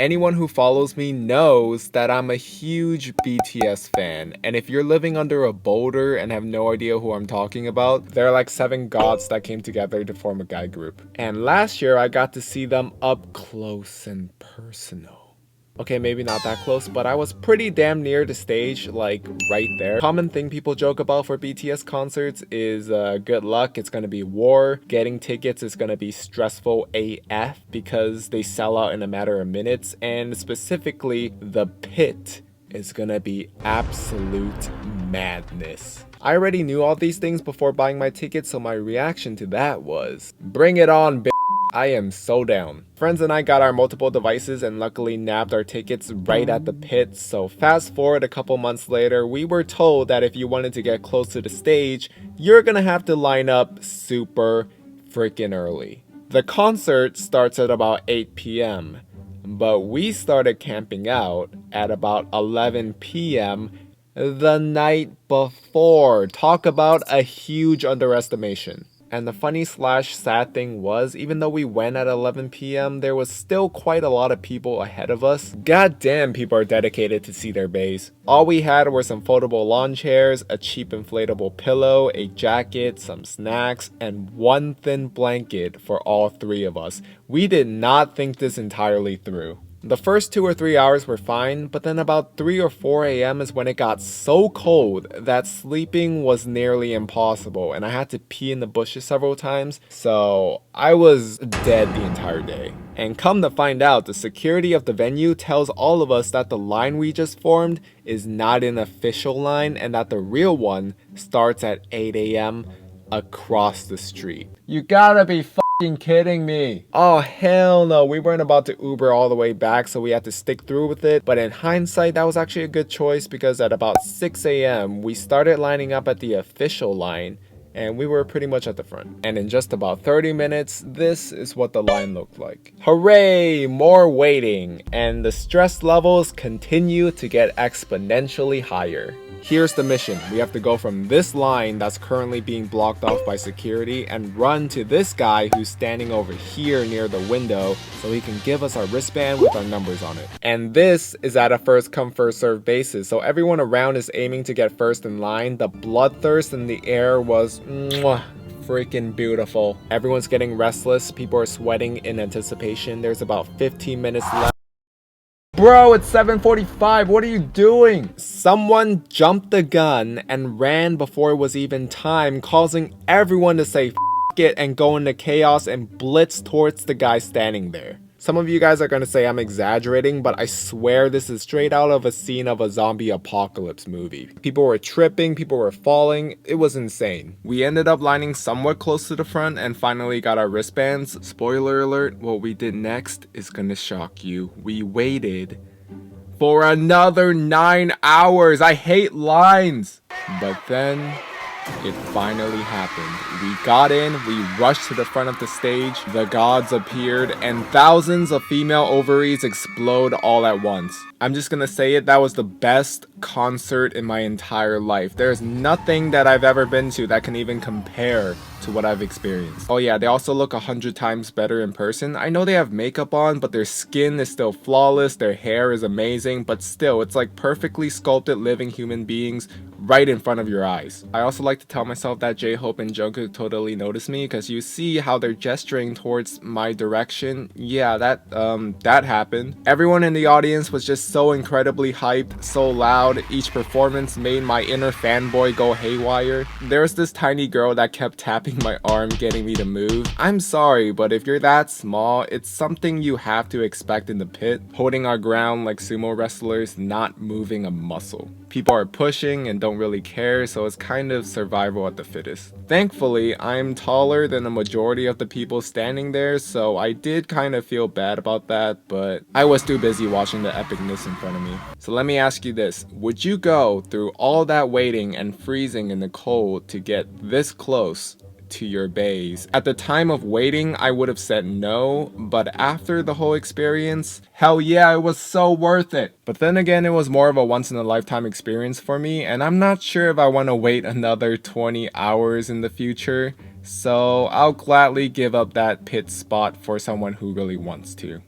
Anyone who follows me knows that I'm a huge BTS fan, and if you're living under a boulder and have no idea who I'm talking about, they're like 7 gods that came together to form a guy group. And last year I got to see them up close and personal. Okay, maybe not that close, but I was pretty damn near the stage, like right there. Common thing people joke about for BTS concerts is good luck, it's gonna be war. Getting tickets is gonna be stressful AF because they sell out in a matter of minutes, and specifically the pit is gonna be absolute madness. I already knew all these things before buying my ticket, so my reaction to that was, bring it on, bitch. I am so down. Friends and I got our multiple devices and luckily nabbed our tickets right at the pit. So fast forward a couple months later, we were told that if you wanted to get close to the stage, you're gonna have to line up super freaking early. The concert starts at about 8 p.m. but we started camping out at about 11 p.m. the night before. Talk about a huge underestimation. And the funny slash sad thing was, even though we went at 11 p.m, there was still quite a lot of people ahead of us. God damn, people are dedicated to see their bays. All we had were some foldable lawn chairs, a cheap inflatable pillow, a jacket, some snacks, and one thin blanket for all 3 of us. We did not think this entirely through. The first 2 or 3 hours were fine, but then about 3 or 4 a.m. is when it got so cold that sleeping was nearly impossible, and I had to pee in the bushes several times, so I was dead the entire day. And come to find out, the security of the venue tells all of us that the line we just formed is not an official line and that the real one starts at 8 a.m. across the street. You gotta be kidding me. Oh hell no, we weren't about to Uber all the way back, so we had to stick through with it. But in hindsight, that was actually a good choice because at about 6 a.m. we started lining up at the official line and we were pretty much at the front. And in just about 30 minutes, this is what the line looked like. Hooray, more waiting, and the stress levels continue to get exponentially higher. Here's the mission. We have to go from this line that's currently being blocked off by security and run to this guy who's standing over here near the window so he can give us our wristband with our numbers on it. And this is at a first come first serve basis, so everyone around is aiming to get first in line. The bloodthirst in the air was freaking beautiful. Everyone's getting restless, people are sweating in anticipation. There's about 15 minutes left. Bro, it's 7:45, what are you doing? Someone jumped the gun and ran before it was even time, causing everyone to say F it and go into chaos and blitz towards the guy standing there. Some of you guys are gonna say I'm exaggerating, but I swear this is straight out of a scene of a zombie apocalypse movie. People were tripping, people were falling, it was insane. We ended up lining somewhat close to the front and finally got our wristbands. Spoiler alert, what we did next is gonna shock you. We waited for another 9 hours. I hate lines. But then it finally happened. We got in, we rushed to the front of the stage, the gods appeared, and thousands of female ovaries explode all at once. I'm just gonna say it, that was the best concert in my entire life. There's nothing that I've ever been to that can even compare to what I've experienced. Oh yeah, they also look 100 times better in person. I know they have makeup on, but their skin is still flawless, their hair is amazing, but still, it's like perfectly sculpted living human beings right in front of your eyes. I also like to tell myself that J-Hope and Jungkook totally noticed me, because you see how they're gesturing towards my direction. Yeah, that happened. Everyone in the audience was just so incredibly hyped, so loud. Each performance made my inner fanboy go haywire. There was this tiny girl that kept tapping my arm, getting me to move. I'm sorry, but if you're that small, it's something you have to expect in the pit. Holding our ground like sumo wrestlers, not moving a muscle. People are pushing and don't really care, so it's kind of survival at the fittest. Thankfully, I'm taller than the majority of the people standing there, so I did kind of feel bad about that, but I was too busy watching the epicness in front of me. So let me ask you this, would you go through all that waiting and freezing in the cold to get this close to your bays? At the time of waiting, I would have said no, but after the whole experience, hell yeah, it was so worth it. But then again, it was more of a once-in-a-lifetime experience for me, and I'm not sure if I want to wait another 20 hours in the future, so I'll gladly give up that pit spot for someone who really wants to.